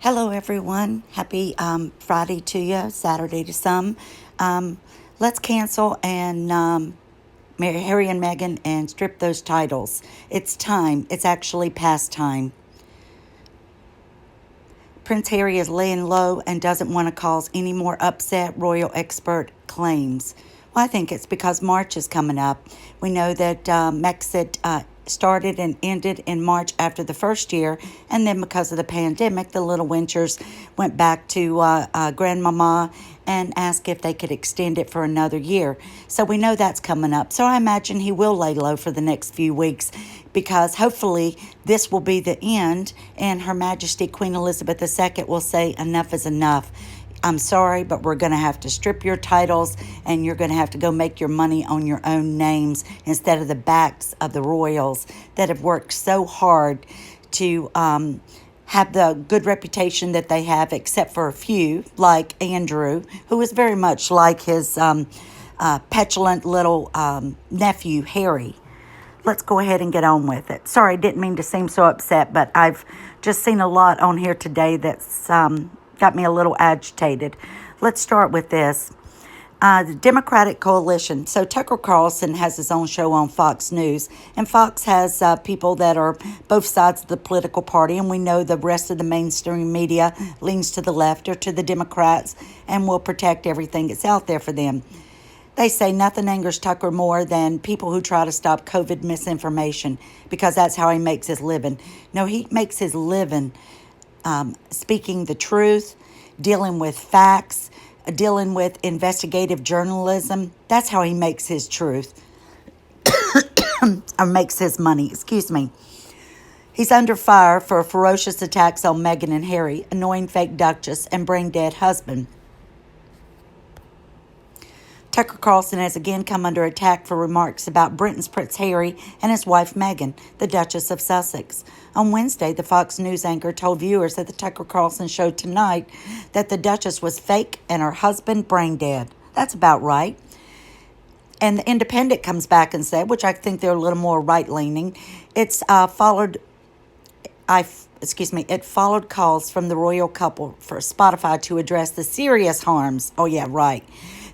Hello, everyone. Happy Friday to you, Saturday to some. Let's cancel and marry Harry and Meghan and strip those titles. It's time. It's actually past time. Prince Harry is laying low and doesn't want to cause any more upset royal expert claims. Well, I think it's because March is coming up. We know that Brexit started and ended in March after the first year, and then because of the pandemic, the little Winchers went back to Grandmama and asked if they could extend it for another year. So we know that's coming up. So I imagine he will lay low for the next few weeks because hopefully this will be the end and Her Majesty Queen Elizabeth II will say enough is enough. I'm sorry, but we're going to have to strip your titles and you're going to have to go make your money on your own names instead of the backs of the royals that have worked so hard to have the good reputation that they have, except for a few, like Andrew, who is very much like his petulant little nephew, Harry. Let's go ahead and get on with it. Sorry, didn't mean to seem so upset, but I've just seen a lot on here today that's got me a little agitated. Let's start with this. The Democratic coalition. So Tucker Carlson has his own show on Fox News, and Fox has people that are both sides of the political party, and we know the rest of the mainstream media leans to the left or to the Democrats and will protect everything that's out there for them. They say nothing angers Tucker more than people who try to stop COVID misinformation because that's how he makes his living. No, he makes his living speaking the truth, dealing with facts, dealing with investigative journalism. That's how he makes his truth, or makes his money, excuse me. He's under fire for ferocious attacks on Meghan and Harry, annoying fake Duchess, and brain-dead husband. Tucker Carlson has again come under attack for remarks about Britain's Prince Harry and his wife Meghan, the Duchess of Sussex. On Wednesday, the Fox News anchor told viewers at the Tucker Carlson show tonight that the Duchess was fake and her husband brain dead. That's about right. And the Independent comes back and said, which I think they're a little more right-leaning, it followed calls from the royal couple for Spotify to address the serious harms. Oh, yeah, right.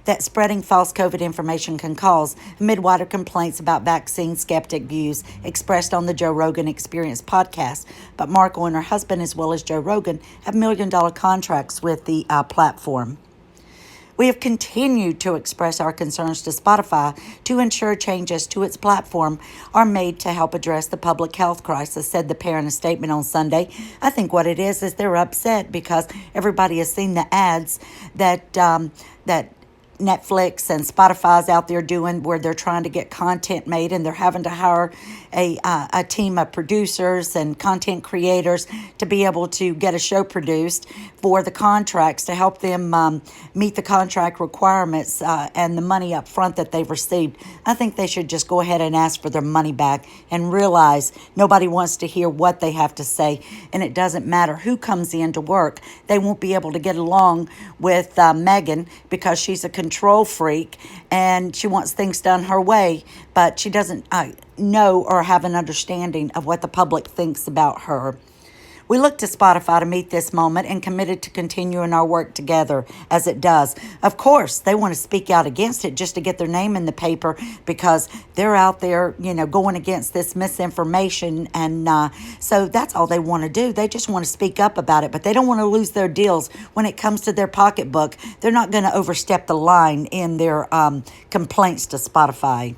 That spreading false COVID information can cause amid wider complaints about vaccine skeptic views expressed on the Joe Rogan Experience podcast. But Markle and her husband, as well as Joe Rogan, have million-dollar contracts with the platform. We have continued to express our concerns to Spotify to ensure changes to its platform are made to help address the public health crisis, said the pair in a statement on Sunday. I think what it is they're upset because everybody has seen the ads that Netflix and Spotify's out there doing where they're trying to get content made and they're having to hire a team of producers and content creators to be able to get a show produced for the contracts to help them meet the contract requirements and the money up front that they've received. I think they should just go ahead and ask for their money back and realize nobody wants to hear what they have to say, and it doesn't matter who comes in to work. They won't be able to get along with Meghan because she's a control freak and she wants things done her way, but she doesn't know or have an understanding of what the public thinks about her. We look to Spotify to meet this moment and committed to continuing our work together as it does. Of course, they want to speak out against it just to get their name in the paper because they're out there, going against this misinformation. And so that's all they want to do. They just want to speak up about it, but they don't want to lose their deals when it comes to their pocketbook. They're not going to overstep the line in their complaints to Spotify.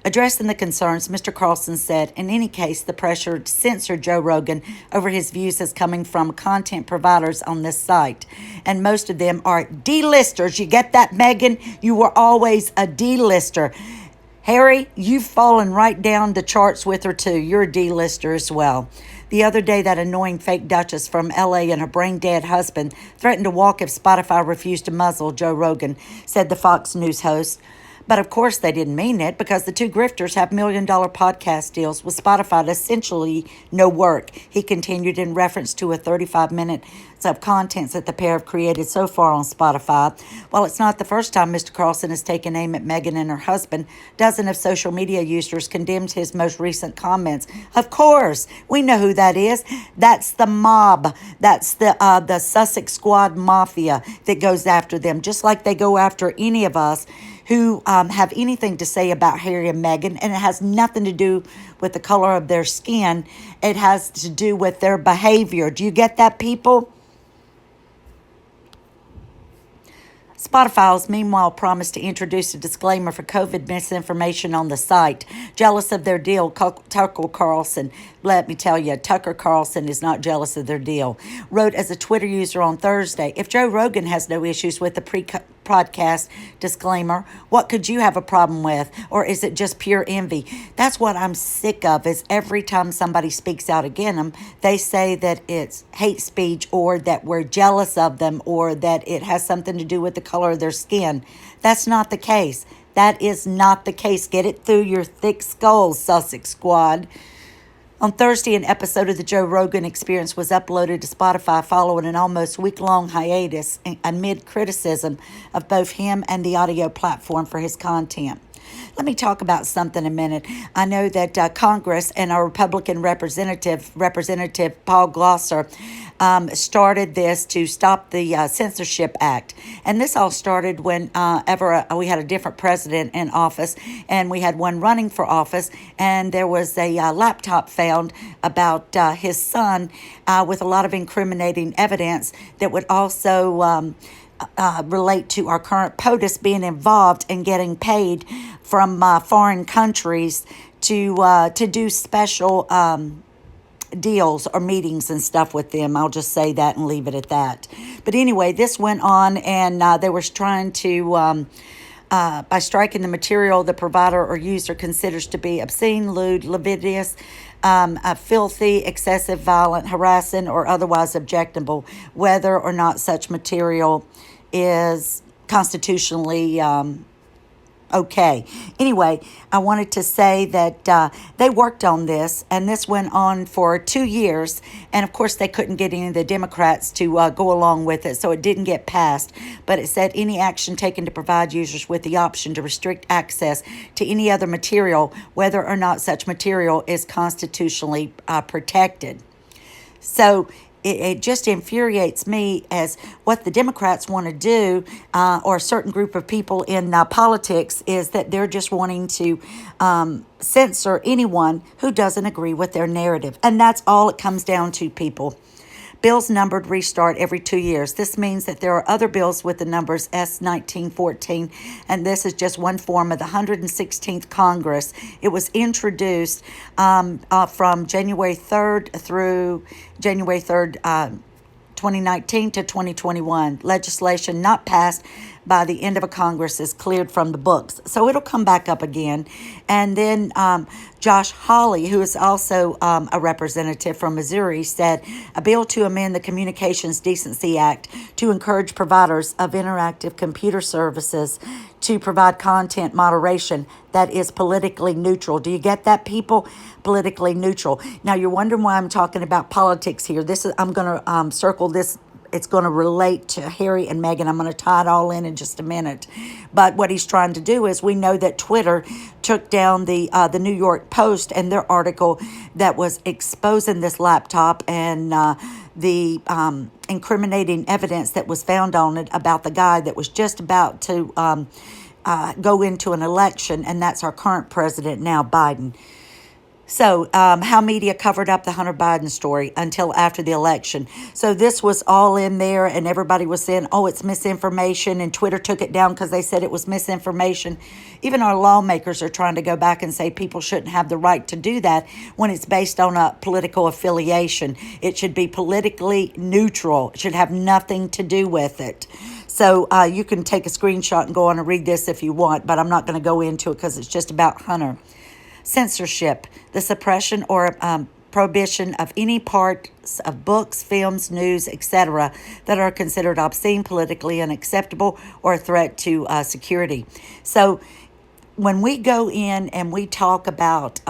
Addressing the concerns, Mr. Carlson said, in any case, the pressure to censor Joe Rogan over his views is coming from content providers on this site. And most of them are D-listers. You get that, Meghan? You were always a D-lister. Harry, you've fallen right down the charts with her, too. You're a D-lister as well. The other day, that annoying fake Duchess from L.A. and her brain-dead husband threatened to walk if Spotify refused to muzzle Joe Rogan, said the Fox News host. But of course, they didn't mean it because the two grifters have $1 million podcast deals with Spotify, essentially no work. He continued in reference to a 35 minutes of contents that the pair have created so far on Spotify. While it's not the first time Mr. Carlson has taken aim at Meghan and her husband, dozens of social media users condemned his most recent comments. Of course, we know who that is. That's the mob. That's the Sussex Squad mafia that goes after them, just like they go after any of us who have anything to say about Harry and Meghan, and it has nothing to do with the color of their skin. It has to do with their behavior. Do you get that, people? Spotify has meanwhile promised to introduce a disclaimer for COVID misinformation on the site. Jealous of their deal, Tucker Carlson, let me tell you, Tucker Carlson is not jealous of their deal, wrote as a Twitter user on Thursday, if Joe Rogan has no issues with the podcast disclaimer, what could you have a problem with? Or is it just pure envy? That's what I'm sick of, is every time somebody speaks out against them, they say that it's hate speech or that we're jealous of them or that it has something to do with the color of their skin. That's not the case. That is not the case. Get it through your thick skulls, Sussex Squad. On Thursday, an episode of the Joe Rogan Experience was uploaded to Spotify following an almost week-long hiatus amid criticism of both him and the audio platform for his content. Let me talk about something a minute. I know that Congress and our Republican Representative Paul Gosar, started this to stop the Censorship Act. And this all started when we had a different president in office, and we had one running for office, and there was a laptop found about his son with a lot of incriminating evidence that would also relate to our current POTUS being involved in getting paid from foreign countries to do special deals or meetings and stuff with them. I'll just say that and leave it at that. But anyway, this went on, and they were trying to, by striking the material the provider or user considers to be obscene, lewd, lascivious, filthy, excessive, violent, harassing, or otherwise objectionable, whether or not such material is constitutionally okay. Anyway, I wanted to say that they worked on this, and this went on for 2 years, and of course they couldn't get any of the Democrats to go along with it, so it didn't get passed. But it said any action taken to provide users with the option to restrict access to any other material, whether or not such material is constitutionally protected. So it just infuriates me as what the Democrats want to do, or a certain group of people in politics, is that they're just wanting to censor anyone who doesn't agree with their narrative. And that's all it comes down to, people. Bills numbered restart every 2 years. This means that there are other bills with the numbers S1914, and this is just one form of the 116th Congress. It was introduced from January 3rd through January 3rd, 2019 to 2021. Legislation not passed by the end of a Congress is cleared from the books. So it'll come back up again. And then Josh Hawley, who is also a representative from Missouri, said a bill to amend the Communications Decency Act to encourage providers of interactive computer services to provide content moderation that is politically neutral. Do you get that, people? Politically neutral. Now, you're wondering why I'm talking about politics here. I'm going to circle this. It's going to relate to Harry and Meghan. I'm going to tie it all in just a minute. But what he's trying to do is, we know that Twitter took down the New York Post and their article that was exposing this laptop and the incriminating evidence that was found on it about the guy that was just about to go into an election, and that's our current president now, Biden. So how media covered up the Hunter Biden story until after the election. So this was all in there, and everybody was saying, oh, it's misinformation, and Twitter took it down because they said it was misinformation. Even our lawmakers are trying to go back and say people shouldn't have the right to do that when it's based on a political affiliation. It should be politically neutral. It should have nothing to do with it. So you can take a screenshot and go on and read this if you want, but I'm not going to go into it because it's just about Hunter. Censorship, the suppression or prohibition of any parts of books, films, news, etc. that are considered obscene, politically unacceptable, or a threat to security. So when we go in and we talk about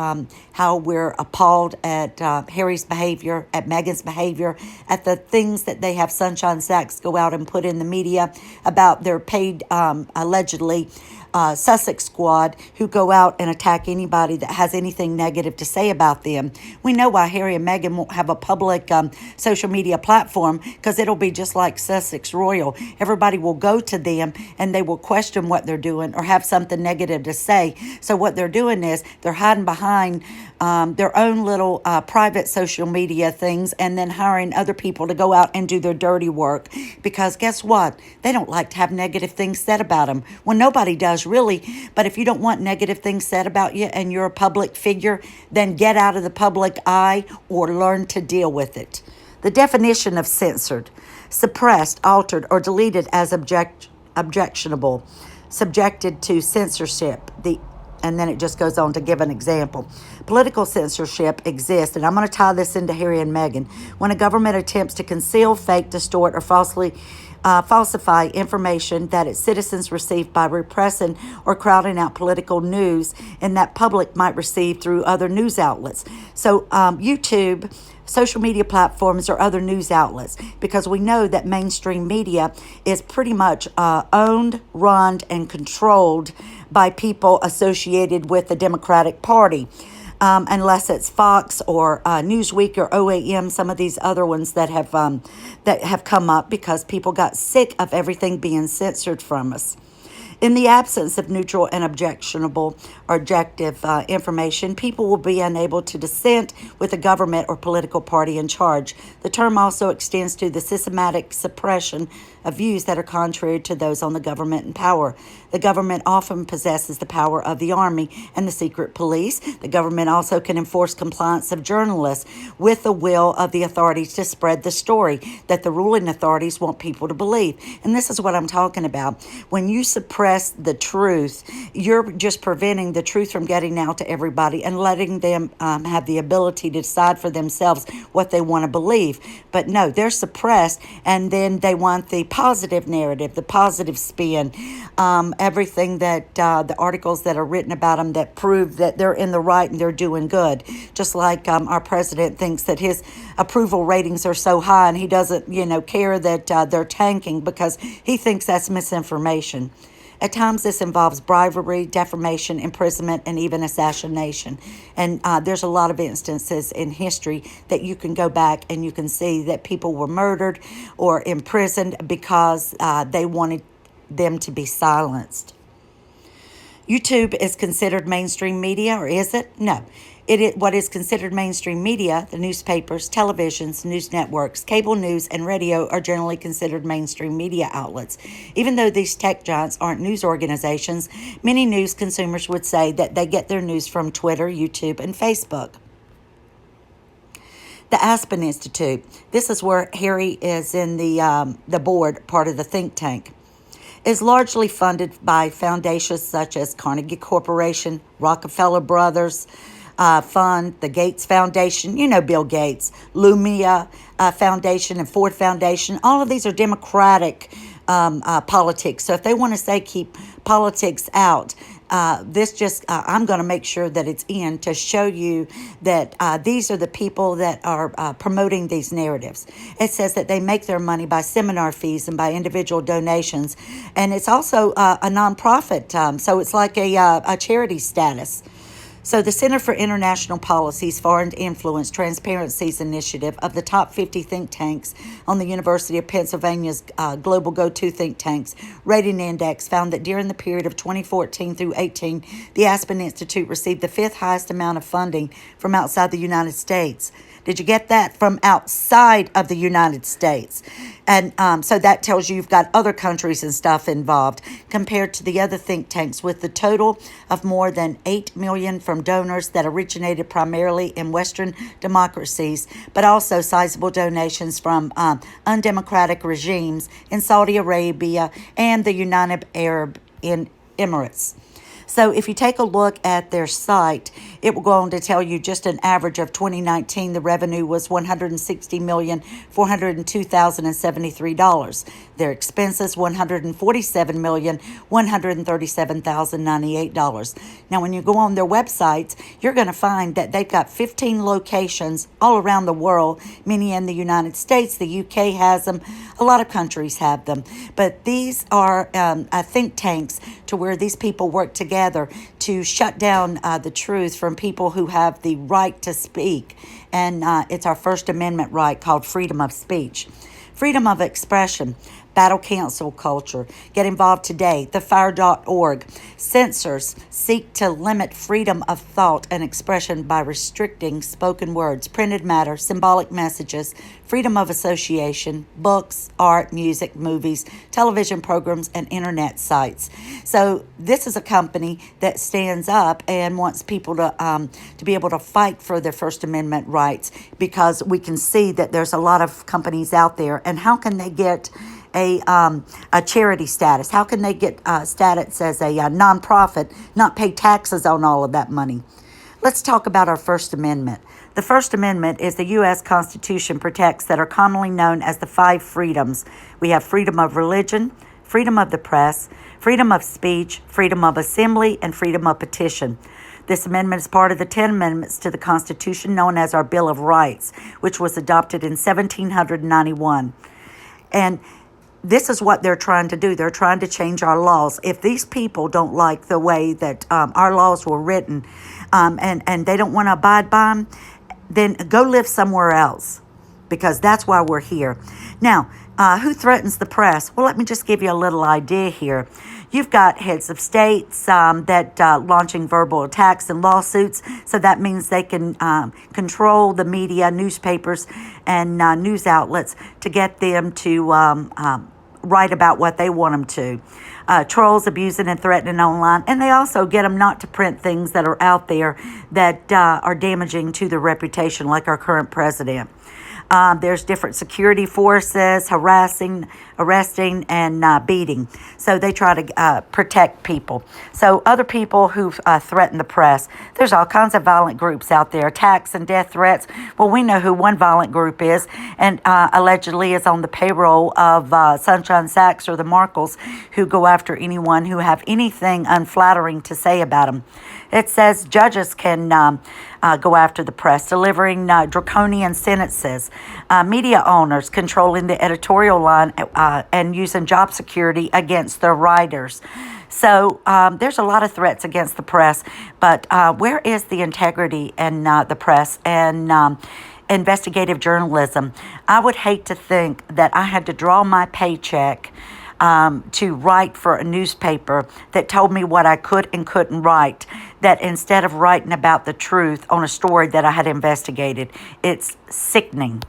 how we're appalled at Harry's behavior, at Meghan's behavior, at the things that they have Sunshine Sachs go out and put in the media about their paid, allegedly, Sussex squad who go out and attack anybody that has anything negative to say about them. We know why Harry and Meghan won't have a public social media platform, because it'll be just like Sussex Royal. Everybody will go to them and they will question what they're doing or have something negative to say. So what they're doing is they're hiding behind their own little private social media things and then hiring other people to go out and do their dirty work, because guess what? They don't like to have negative things said about them. Well, nobody does really, but if you don't want negative things said about you and you're a public figure, then get out of the public eye or learn to deal with it. The definition of censored: suppressed, altered, or deleted as objectionable, subjected to censorship. And then it just goes on to give an example. Political censorship exists, and I'm going to tie this into Harry and Meghan, when a government attempts to conceal, fake, distort, or falsify information that its citizens receive by repressing or crowding out political news and that public might receive through other news outlets. So YouTube, social media platforms, or other news outlets, because we know that mainstream media is pretty much owned, run, and controlled by people associated with the Democratic Party. Unless it's Fox or Newsweek or OAM, some of these other ones that have come up because people got sick of everything being censored from us. In the absence of neutral and objectionable or objective information, people will be unable to dissent with the government or political party in charge. The term also extends to the systematic suppression of views that are contrary to those on the government in power. The government often possesses the power of the army and the secret police. The government also can enforce compliance of journalists with the will of the authorities to spread the story that the ruling authorities want people to believe. And this is what I'm talking about. When you suppress the truth, you're just preventing the truth from getting out to everybody and letting them have the ability to decide for themselves what they want to believe. But no, they're suppressed, and then they want the positive narrative, the positive spin, everything that the articles that are written about them that prove that they're in the right and they're doing good. Just like our president thinks that his approval ratings are so high, and he doesn't, care that they're tanking, because he thinks that's misinformation. At times, this involves bribery, defamation, imprisonment, and even assassination. And there's a lot of instances in history that you can go back and you can see that people were murdered or imprisoned because they wanted them to be silenced. YouTube is considered mainstream media, or is it? No. What is considered mainstream media, the newspapers, televisions, news networks, cable news, and radio are generally considered mainstream media outlets. Even though these tech giants aren't news organizations, many news consumers would say that they get their news from Twitter, YouTube, and Facebook. The Aspen Institute. This is where Harry is in the board, part of the think tank. Is largely funded by foundations such as Carnegie Corporation, Rockefeller Brothers Fund, the Gates Foundation, Bill Gates, Lumia Foundation, and Ford Foundation. All of these are Democratic politics. So if they want to say keep politics out, I'm going to make sure that it's in to show you that these are the people that are promoting these narratives. It says that they make their money by seminar fees and by individual donations. And it's also a nonprofit, so it's like a charity status. So the Center for International Policy's Foreign Influence Transparency's initiative of the top 50 think tanks on the University of Pennsylvania's Global Go-To Think Tanks rating index found that during the period of 2014 through 18, the Aspen Institute received the fifth highest amount of funding from outside the United States. Did you get that? From outside of the United States. And so that tells you you've got other countries and stuff involved compared to the other think tanks, with the total of more than $8 million from donors that originated primarily in Western democracies, but also sizable donations from undemocratic regimes in Saudi Arabia and the United Arab Emirates. So if you take a look at their site, it will go on to tell you just an average of 2019, the revenue was $160,402,073. Their expenses, $147,137,098. Now, when you go on their websites, you're going to find that they've got 15 locations all around the world, many in the United States. The UK has them. A lot of countries have them. But these are think tanks to where these people work together to shut down the truth from people who have the right to speak. And it's our First Amendment right called freedom of speech. Freedom of expression, battle cancel culture. Get involved today. TheFire.org. Censors seek to limit freedom of thought and expression by restricting spoken words, printed matter, symbolic messages, freedom of association, books, art, music, movies, television programs, and internet sites. So this is a company that stands up and wants people to be able to fight for their First Amendment rights, because we can see that there's a lot of companies out there. And how can they get a charity status? How can they get status as a nonprofit, not pay taxes on all of that money? Let's talk about our First Amendment. The First Amendment is the U.S. Constitution protects that are commonly known as the 5 freedoms. We have freedom of religion, freedom of the press, freedom of speech, freedom of assembly, and freedom of petition. This amendment is part of the 10 amendments to the Constitution known as our Bill of Rights, which was adopted in 1791. And this is what they're trying to do. They're trying to change our laws. If these people don't like the way that our laws were written and they don't want to abide by them, then go live somewhere else, because that's why we're here. Now, who threatens the press? Well, let me just give you a little idea here. You've got heads of states that launching verbal attacks and lawsuits. So that means they can control the media, newspapers, and news outlets to get them to write about what they want them to. Trolls abusing and threatening online. And they also get them not to print things that are out there that are damaging to their reputation, like our current president. There's different security forces harassing, arresting, and beating. So they try to protect people. So other people who threaten the press, there's all kinds of violent groups out there, attacks and death threats. Well, we know who one violent group is, and allegedly is on the payroll of Sunshine Sachs or the Markles, who go after anyone who have anything unflattering to say about them. It says judges can go after the press, delivering draconian sentences. Media owners controlling the editorial line and using job security against their writers. So there's a lot of threats against the press, but where is the integrity in the press and investigative journalism? I would hate to think that I had to draw my paycheck to write for a newspaper that told me what I could and couldn't write, that instead of writing about the truth on a story that I had investigated. It's sickening.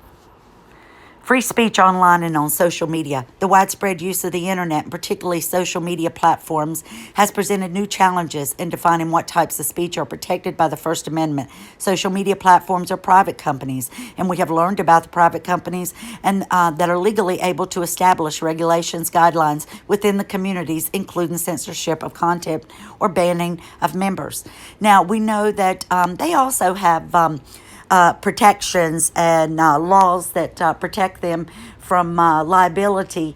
Free speech online and on social media. The widespread use of the internet, and particularly social media platforms, has presented new challenges in defining what types of speech are protected by the First Amendment. Social media platforms are private companies, and we have learned about the private companies and that are legally able to establish regulations, guidelines within the communities, including censorship of content or banning of members. Now, we know that they also have protections and laws that protect them from liability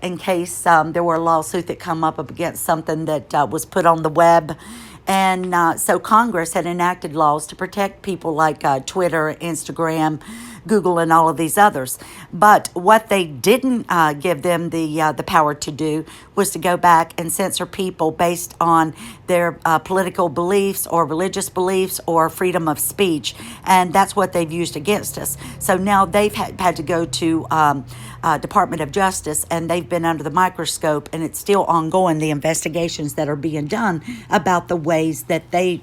in case there were a lawsuit that come up against something that was put on the web. And so Congress had enacted laws to protect people like Twitter, Instagram, Google, and all of these others. But what they didn't give them the power to do was to go back and censor people based on their political beliefs or religious beliefs or freedom of speech. And that's what they've used against us. So now they've had to go to Department of Justice, and they've been under the microscope, and it's still ongoing, the investigations that are being done about the ways that they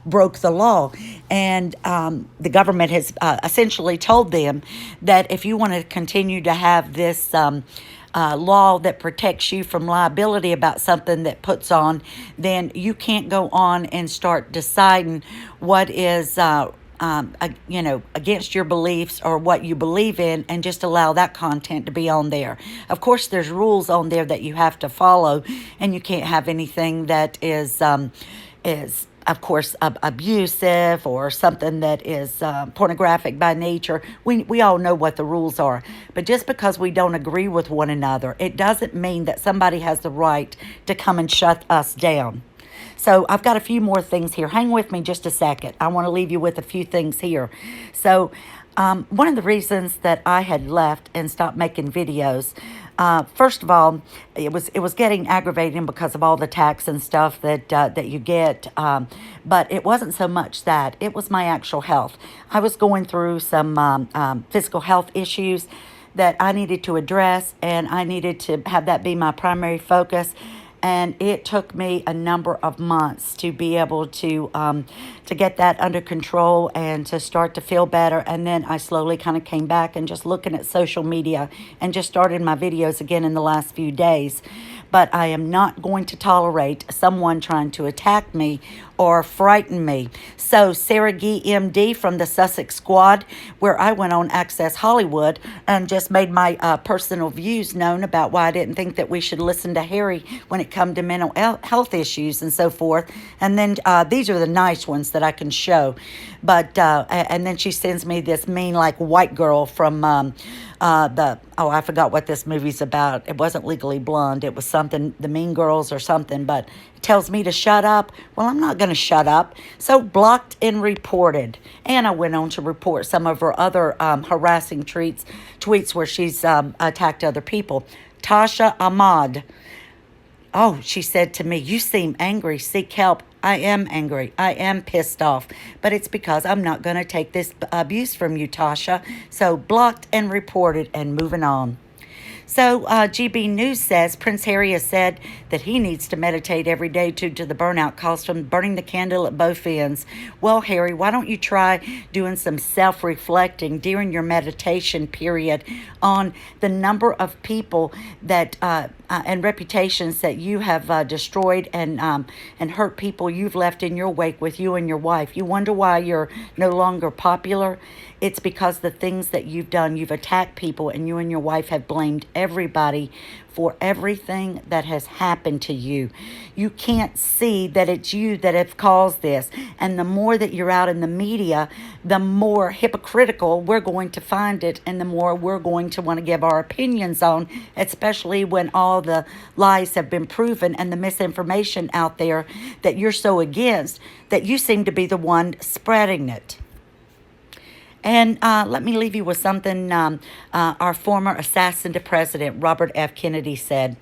broke the law. And the government has essentially told them that if you want to continue to have this law that protects you from liability about something that puts on, then you can't go on and start deciding what is against your beliefs or what you believe in, and just allow that content to be on there. Of course, there's rules on there that you have to follow, and you can't have anything that is of course abusive or something that is pornographic by nature. We all know what the rules are, but just because we don't agree with one another, it doesn't mean that somebody has the right to come and shut us down. So I've got a few more things here. Hang with me just a second. I want to leave you with a few things here. So one of the reasons that I had left and stopped making videos, first of all, it was getting aggravating because of all the tax and stuff that you get. But it wasn't so much that. It was my actual health. I was going through some physical health issues that I needed to address, and I needed to have that be my primary focus. And it took me a number of months to be able to get that under control and to start to feel better. And then I slowly kind of came back and just looking at social media and just started my videos again in the last few days. But I am not going to tolerate someone trying to attack me or frighten me. So Sarah Gee, MD from the Sussex Squad, where I went on Access Hollywood and just made my personal views known about why I didn't think that we should listen to Harry when it come to mental health issues and so forth. And then these are the nice ones that I can show. But and then she sends me this mean like white girl from I forgot what this movie's about. It wasn't Legally Blonde. It was something, The Mean Girls or something, but it tells me to shut up. Well, I'm not going to shut up. So blocked and reported. And I went on to report some of her other harassing tweets where she's attacked other people. Tasha Ahmad. Oh, she said to me, "You seem angry. Seek help." I am angry. I am pissed off. But it's because I'm not going to take this abuse from you, Tasha. So blocked and reported and moving on. So GB News says Prince Harry has said that he needs to meditate every day due to the burnout caused from burning the candle at both ends. Well, Harry, why don't you try doing some self-reflecting during your meditation period on the number of people that and reputations that you have destroyed and hurt people you've left in your wake with you and your wife. You wonder why you're no longer popular? It's because the things that you've done, you've attacked people, and you and your wife have blamed everybody for everything that has happened to you. You can't see that it's you that have caused this. And the more that you're out in the media, the more hypocritical we're going to find it, and the more we're going to want to give our opinions on, especially when all the lies have been proven and the misinformation out there that you're so against that you seem to be the one spreading it. And let me leave you with something our former assassin to President Robert F. Kennedy said.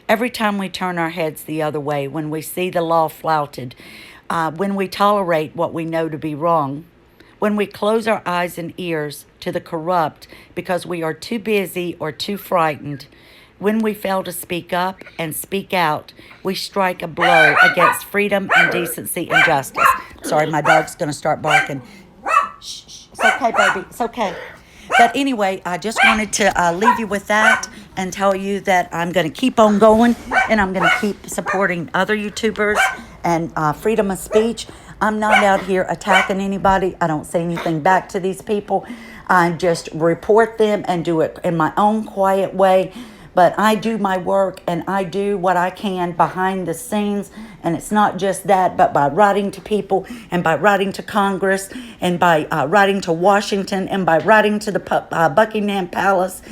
Every time we turn our heads the other way, when we see the law flouted, when we tolerate what we know to be wrong, when we close our eyes and ears to the corrupt because we are too busy or too frightened, when we fail to speak up and speak out, we strike a blow against freedom and decency and justice. Sorry, my dog's going to start barking. Shh. It's okay, baby. It's okay. But anyway, I just wanted to leave you with that and tell you that I'm going to keep on going, and I'm going to keep supporting other YouTubers and freedom of speech. I'm not out here attacking anybody. I don't say anything back to these people. I just report them and do it in my own quiet way. But I do my work and I do what I can behind the scenes. And it's not just that, but by writing to people and by writing to Congress and by writing to Washington and by writing to the Buckingham Palace.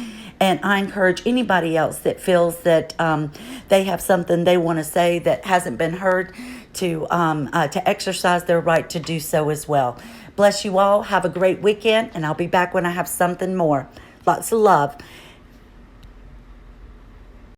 And I encourage anybody else that feels that they have something they want to say that hasn't been heard to exercise their right to do so as well. Bless you all. Have a great weekend. And I'll be back when I have something more. Lots of love.